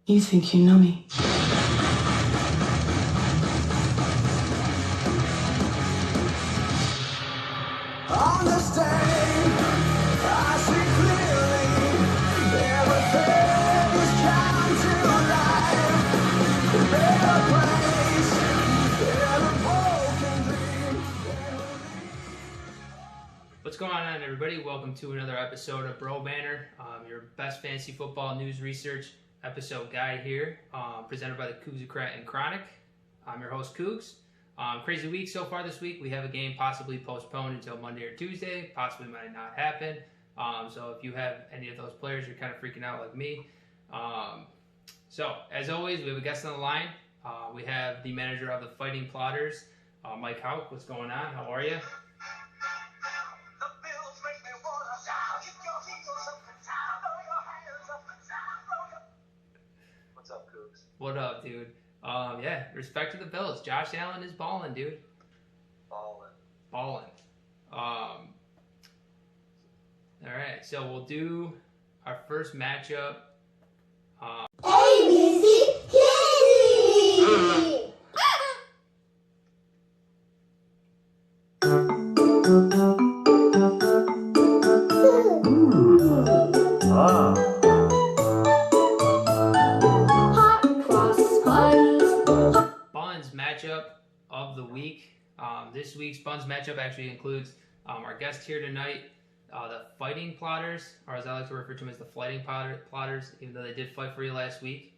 You think you know me? Understand, I see clearly, everything is come to life. A better place, every broken dream. What's going on, everybody? Welcome to another episode of BroBanter, your best fantasy football news research episode guide here, presented by the Cougsocrat and Chronic. I'm your host, Cougs. Crazy week so far this week. We have a game possibly postponed until Monday or Tuesday. Possibly might not happen. So if you have any of those players, you're kind of freaking out like me. So as always, we have a guest on the line. We have the manager of the Fighting Plotters, Mike Hauk. What's going on? How are you? What's up, Cougs? What up, dude? Yeah, respect to the Bills. Josh Allen is balling, dude. Balling. All right, so we'll do our first matchup. ABC Candy! Hot cross buns. Buns matchup of the week. This week's Buns matchup actually includes our guest here tonight, the Fighting Plotters, or as I like to refer to them as the Flighting Plotters, even though they did fight for you last week.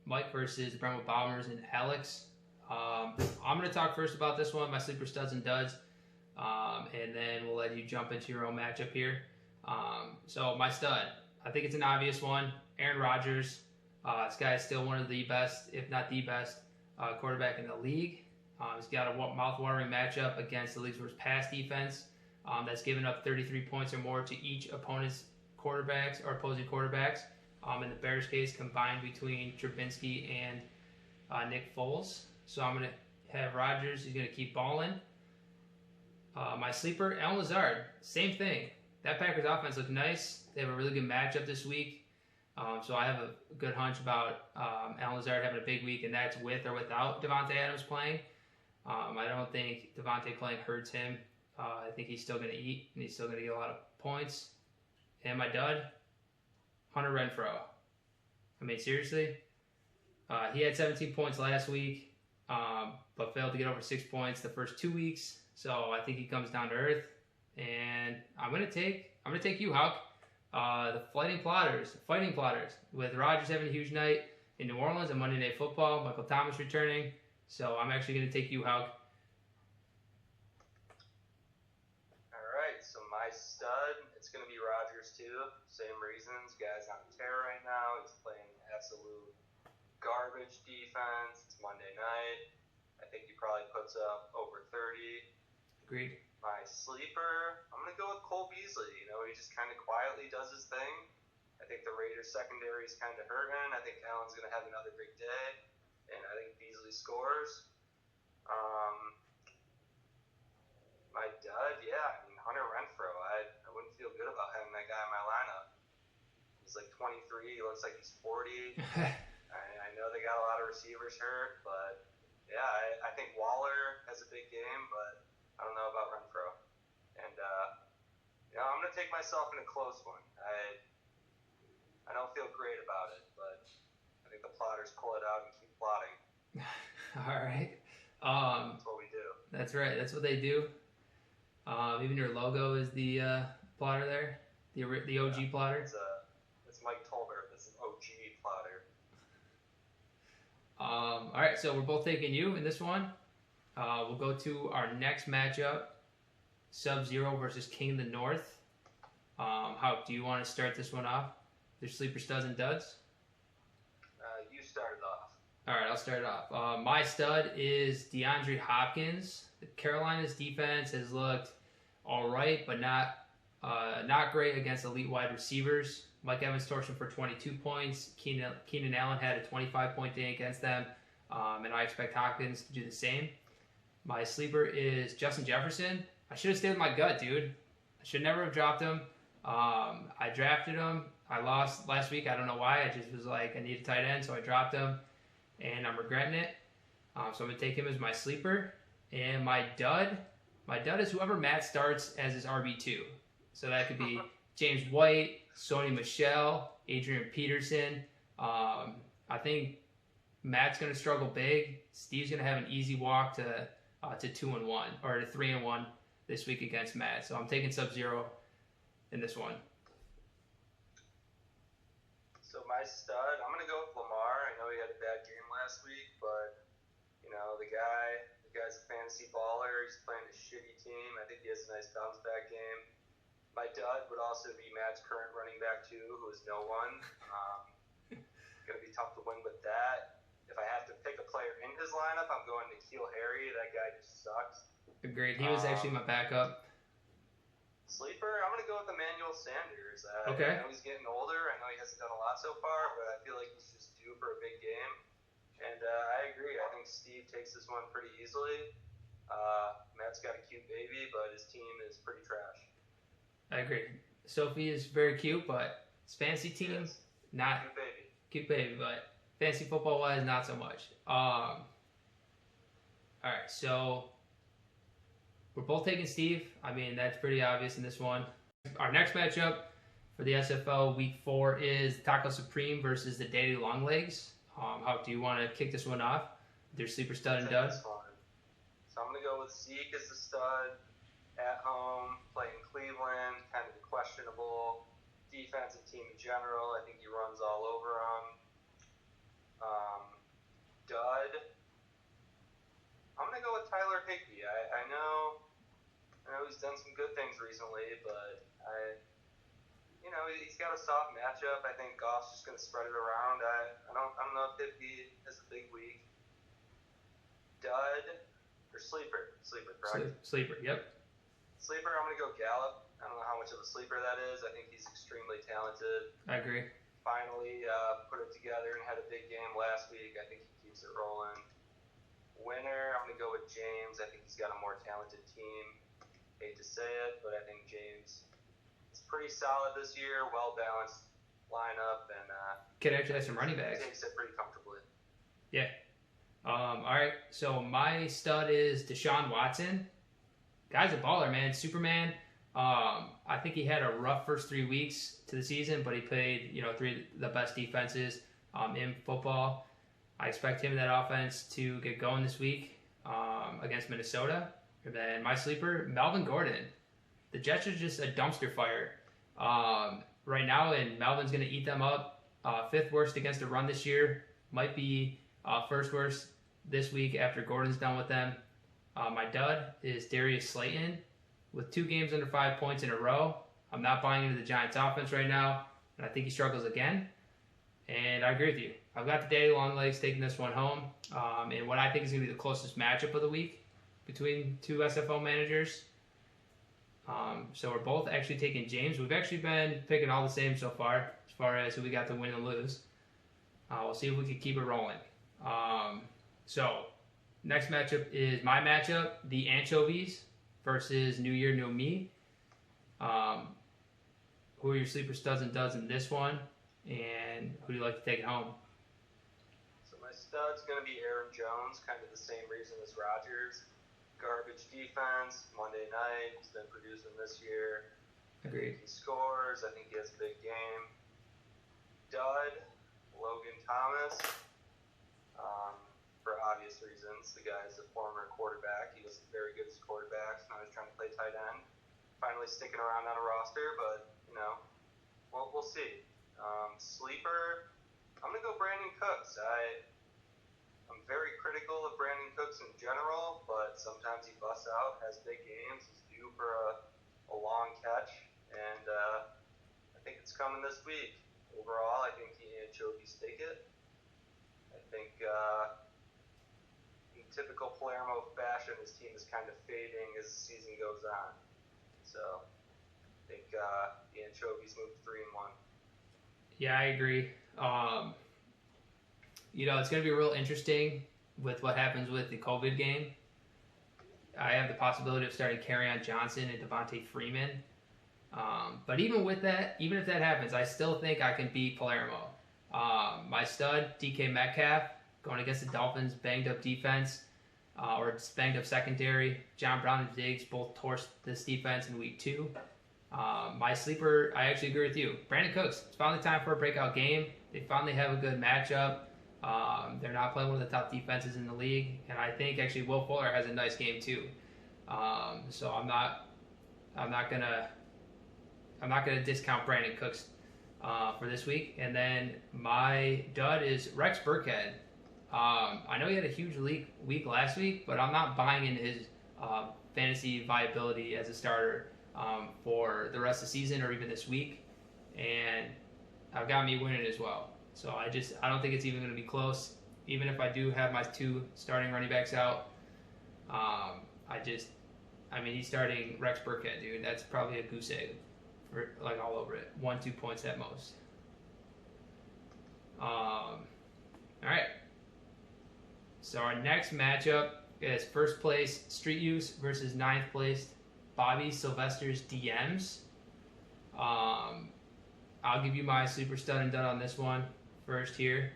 Mike versus the Brentwood Bombers and Alex. I'm going to talk first about this one, my sleeper studs and duds, and then we'll let you jump into your own matchup here. So my stud, I think it's an obvious one, Aaron Rodgers. This guy is still one of the best, if not the best, quarterback in the league. He's got a mouth-watering matchup against the league's worst pass defense that's given up 33 points or more to each opponent's quarterbacks or opposing quarterbacks. In the Bears' case, combined between Trubinsky and Nick Foles. So I'm going to have Rodgers. He's going to keep balling. My sleeper, Allen Lazard. Same thing. That Packers offense looked nice. They have a really good matchup this week. So I have a good hunch about Allen Lazard having a big week, and that's with or without Davante Adams playing. I don't think Davante playing hurts him. I think he's still going to eat, and he's still going to get a lot of points. And my dud, Hunter Renfrow. I mean, seriously? He had 17 points last week, but failed to get over 6 points the first 2 weeks. So I think he comes down to earth. And I'm gonna take you, Hawk. The Fighting Plotters, with Rodgers having a huge night in New Orleans on Monday Night Football, Michael Thomas returning. So I'm actually gonna take you, Hawk. All right, so my stud, it's going to be Rodgers too. Same reasons. Guy's on a tear right now. He's playing absolute garbage defense. It's Monday night. I think he probably puts up over 30. Agreed. My sleeper, I'm going to go with Cole Beasley. You know, he just kind of quietly does his thing. I think the Raiders secondary is kind of hurting. I think Allen's going to have another big day. And I think Beasley scores. My dud, yeah, I mean, Hunter Renfrow. I wouldn't feel good about having that guy in my lineup. He's like 23. He looks like he's 40. I know they got a lot of receivers hurt, but yeah, I think Waller has a big game, but I don't know about Renfrow. And, I'm going to take myself in a close one. I don't feel great about it, but I think the plotters pull it out and keep plotting. All right. That's what we do. That's right. That's what they do. Even your logo is the plotter there, the OG plotter. It's Mike Tolbert. This is OG plotter. All right, so we're both taking you in this one. We'll go to our next matchup, Sub-Zero versus King of the North. How do you want to start this one off? Your sleeper studs and duds? You started off. All right, I'll start it off. My stud is DeAndre Hopkins. Carolina's defense has looked all right, but not great against elite wide receivers. Mike Evans torched him for 22 points. Keenan Allen had a 25-point day against them, and I expect Hopkins to do the same. My sleeper is Justin Jefferson. I should have stayed with my gut, dude. I should never have dropped him. I drafted him I lost last week. I don't know why. I just was like, I need a tight end, so I dropped him, and I'm regretting it. So I'm going to take him as my sleeper. And my dud is whoever Matt starts as his RB2. So that could be James White, Sony Michel, Adrian Peterson. I think Matt's going to struggle big. Steve's going to have an easy walk to 2-1 or to 3-1 this week against Matt. So I'm taking Sub-Zero in this one. So my stud, I'm going to go with Lamar. I know he had a bad game last week, but the guy's a fantasy baller. He's playing a shitty team. I think he has a nice bounce back game. My dud would also be Matt's current running back too, who is no one. Going to be tough to win with that. If I have to pick a player in his lineup, I'm going to N'Keal Harry. That guy just sucks. Agreed. He was actually my backup. Sleeper, I'm going to go with Emmanuel Sanders. Okay. I know he's getting older. I know he hasn't done a lot so far, but I feel like he's just due for a big game. And I agree. I think Steve takes this one pretty easily. Matt's got a cute baby, but his team is pretty trash. I agree. Sophie is very cute, but his fantasy team, Yes. not Cute baby. cute baby, but fantasy football wise, not so much. All right, so we're both taking Steve. I mean, that's pretty obvious in this one. Our next matchup for the SFL Week 4 is Taco Supreme versus the Daddy Longlegs. How do you want to kick this one off? Their sleeper stud and dud. So I'm going to go with Zeke as the stud at home, playing Cleveland, kind of a questionable defensive team in general. I think he runs all over them. Dud, I'm going to go with Tyler Higbee. I know he's done some good things recently, but he's got a soft matchup. I think Goff's just going to spread it around. I don't know if Higbee has a big week. Dud or sleeper, correct? Sleeper, yep. Sleeper, I'm going to go Gallup. I don't know how much of a sleeper that is. I think he's extremely talented. I agree. Finally put it together and had a big game last week. I think he keeps it rolling. Winner, I'm going to go with James. I think he's got a more talented team. Hate to say it, but I think James is pretty solid this year. Well-balanced lineup. And Could actually have some running backs. Takes it pretty comfortably. Yeah. All right, so my stud is Deshaun Watson. Guy's a baller, man. Superman. I think he had a rough first 3 weeks to the season, but he played, three of the best defenses in football. I expect him and that offense to get going this week against Minnesota. And then my sleeper, Melvin Gordon. The Jets are just a dumpster fire right now, and Melvin's going to eat them up. Fifth worst against the run this year. Might be first worst this week after Gordon's done with them. My dud is Darius Slayton with 2 games under 5 points in a row. I'm not buying into the Giants offense right now, and I think he struggles again. And I agree with you. I've got the Daddy Longlegs taking this one home. And what I think is going to be the closest matchup of the week between 2 SFL managers. So we're both actually taking James. We've actually been picking all the same so far as who we got to win and lose. We'll see if we can keep it rolling. So next matchup is my matchup, the Anchovies versus New Year, New Me. Who are your sleeper studs and duds in this one? And who do you like to take it home? So my stud's going to be Aaron Jones, kind of the same reason as Rodgers. Garbage defense, Monday night, he's been producing this year. Agreed. He scores, I think he has a big game. Dud, Logan Thomas, for obvious reasons. The guy's a former quarterback. He wasn't very good as a quarterback, so now he's trying to play tight end. Finally sticking around on a roster, but, we'll see. Sleeper, I'm going to go Brandon Cooks. I'm very critical of Brandon Cooks in general, but sometimes he busts out, has big games. He's due for a long catch, and I think it's coming this week. Overall, I think the Anchovies take it. I think in typical Palermo fashion, his team is kind of fading as the season goes on. So I think the Anchovies move 3-1. Yeah, I agree. It's going to be real interesting with what happens with the COVID game. I have the possibility of starting Kerryon Johnson and Devontae Freeman. But even with that, even if that happens, I still think I can beat Palermo. My stud, DK Metcalf, going against the Dolphins, banged up defense, or banged up secondary. John Brown and Diggs both torched this defense in week 2. My sleeper, I actually agree with you. Brandon Cooks, it's finally time for a breakout game. They finally have a good matchup. They're not playing one of the top defenses in the league, and I think actually Will Fuller has a nice game too. So I'm not gonna discount Brandon Cooks for this week. And then my dud is Rex Burkhead. I know he had a huge week last week, but I'm not buying into his fantasy viability as a starter for the rest of the season or even this week. And I've got me winning as well. So I don't think it's even going to be close. Even if I do have my 2 starting running backs out, he's starting Rex Burkhead, dude. That's probably a goose egg, for, like, all over it. 1-2 points at most. All right. So our next matchup is first place Street Use versus 9th place Bobby Sylvester's DMs. I'll give you my super stud and dud on this one first here.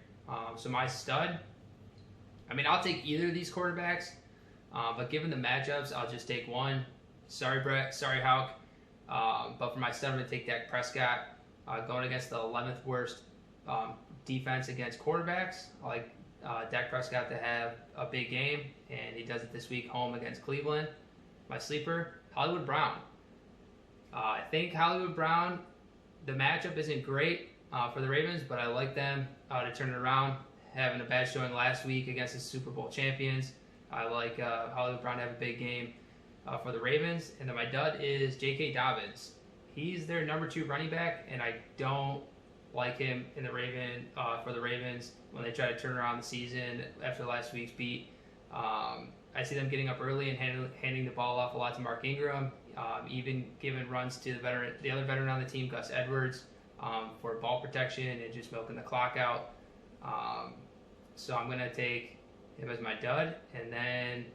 So my stud, I'll take either of these quarterbacks, but given the matchups, I'll just take one. Sorry, Brett. Sorry, Houck. But for my stud, I'm going to take Dak Prescott. Going against the 11th worst defense against quarterbacks. I like Dak Prescott to have a big game, and he does it this week home against Cleveland. My sleeper, Hollywood Brown. I think Hollywood Brown, the matchup isn't great for the Ravens, but I like them to turn it around. Having a bad showing last week against the Super Bowl champions. I like Hollywood Brown to have a big game for the Ravens. And then my dud is J.K. Dobbins. He's their number 2 running back, and I don't like him in the for the Ravens when they try to turn around the season after last week's beat. I see them getting up early and handing the ball off a lot to Mark Ingram, even giving runs to the other veteran on the team, Gus Edwards, for ball protection and just milking the clock out. So I'm going to take him as my dud, and then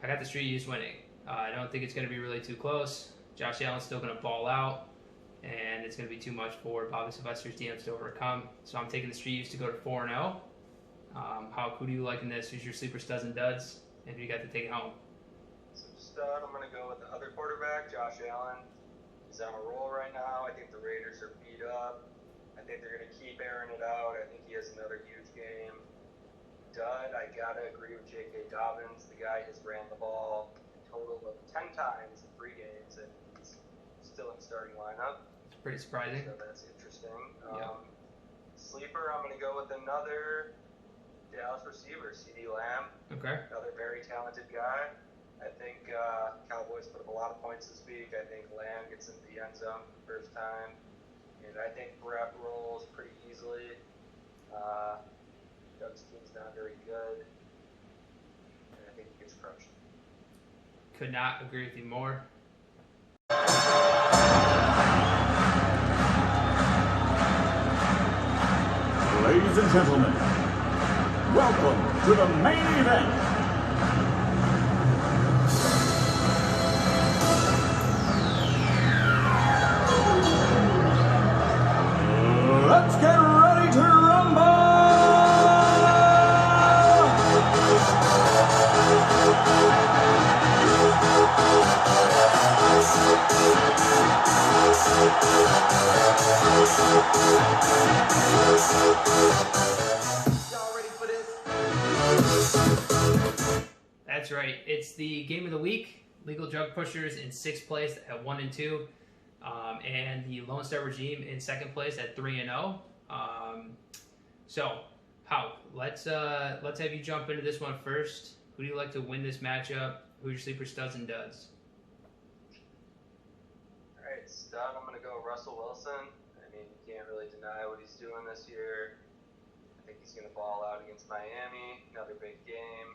I got the Street Use winning. I don't think it's going to be really too close. Josh Allen's still going to ball out, and it's going to be too much for Bobby Sylvester's DMs to overcome. So I'm taking the Street Use to go to 4-0. Who do you like in this? Who's your sleeper studs and duds? And who you got to take it home? So stud, I'm going to go with the other quarterback, Josh Allen. He's on a roll right now. I think the Raiders are beat up. I think they're going to keep airing it out. I think he has another huge game. Dud, I got to agree with J.K. Dobbins. The guy has ran the ball a total of 10 times in 3 games, and he's still in the starting lineup. It's pretty surprising. So that's interesting. Yeah. Sleeper, I'm going to go with another Dallas receiver, CeeDee Lamb. Okay. Another very talented guy. I think Cowboys put up a lot of points this week. I think Lamb gets into the end zone for the first time. And I think Brett rolls pretty easily. Doug's team's not very good. And I think he gets crushed. Could not agree with you more. Ladies and gentlemen, welcome to the main event. Let's get ready to rumble! Y'all ready for this? That's right. It's the game of the week. Legal Drug Pushers in 6th place at 1-2. And the Lone Star Regime in 2nd place at 3-0. So, Houck, let's have you jump into this one first. Who do you like to win this matchup? Who are your sleeper studs and duds? All right, stud, I'm going to go Russell Wilson. I mean, you can't really deny what he's doing this year. I think he's going to ball out against Miami. Another big game.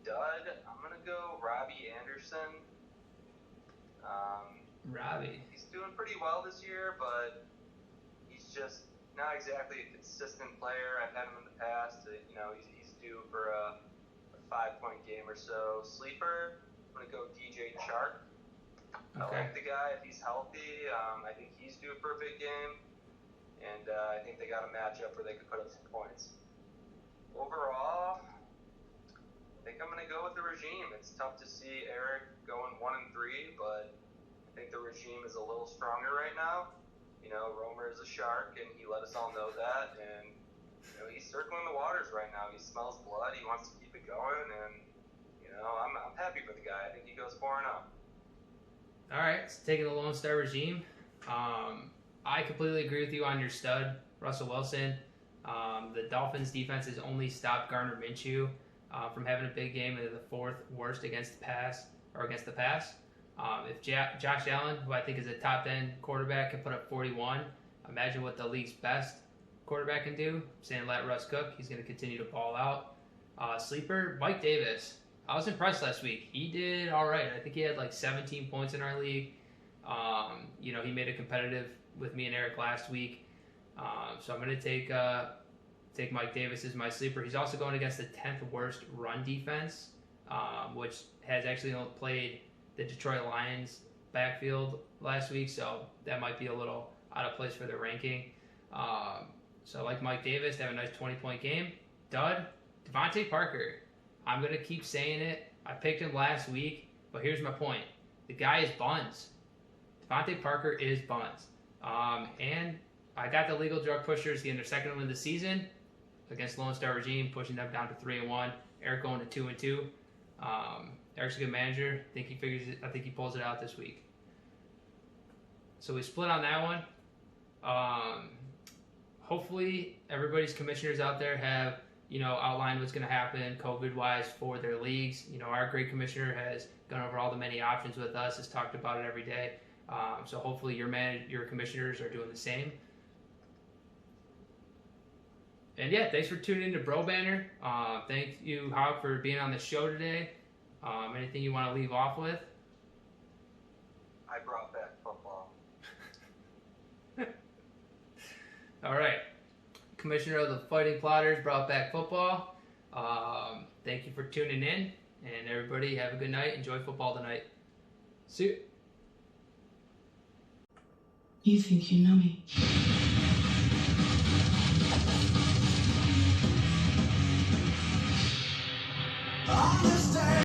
Dud, I'm going to go Robbie Anderson. Robbie. He's doing pretty well this year, but he's just not exactly a consistent player. I've had him in the past. He's due for a 5-point game or so. Sleeper, I'm going to go DJ Chark. I Okay. like the guy if he's healthy. I think he's due for a big game. And I think they got a matchup where they could put up some points. Overall, I think I'm going to go with the regime. It's tough to see Eric going 1-3, but I think the regime is a little stronger right now. You know, Romer is a shark, and he let us all know that. And you know, he's circling the waters right now. He smells blood. He wants to keep it going, and you know, I'm happy for the guy. I think he goes 4-0. All right, so taking the Lone Star regime. I completely agree with you on your stud, Russell Wilson. The Dolphins' defense has only stopped Gardner Minshew from having a big game, and the fourth worst against the pass. If Josh Allen, who I think is a top 10 quarterback, can put up 41, imagine what the league's best quarterback can do. I'm saying let Russ cook. He's going to continue to ball out. Sleeper, Mike Davis. I was impressed last week. He did all right. I think he had like 17 points in our league. You know, he made it competitive with me and Eric last week. So I'm going to take Mike Davis as my sleeper. He's also going against the 10th worst run defense, which has actually played the Detroit Lions backfield last week. So that might be a little out of place for the ranking. So I like Mike Davis to have a nice 20-point game. Dud, Devontae Parker. I'm going to keep saying it. I picked him last week, but here's my point. The guy is buns. Devontae Parker is buns. And I got the legal drug pushers getting their second win of the season against Lone Star Regime, pushing them down to 3-1. Eric going to 2-2. Eric's a good manager. I think he pulls it out this week. So we split on that one. Hopefully everybody's commissioners out there have, you know, outlined what's going to happen COVID-wise for their leagues. You know, our great commissioner has gone over all the many options with us, has talked about it every day. So hopefully your commissioners are doing the same. And yeah, thanks for tuning in to BroBanter. Thank you, Howard, for being on the show today. Anything you want to leave off with? I brought back football. All right. Commissioner of the Fighting Plotters brought back football. Thank you for tuning in. And everybody have a good night. Enjoy football tonight. See you. You think you know me?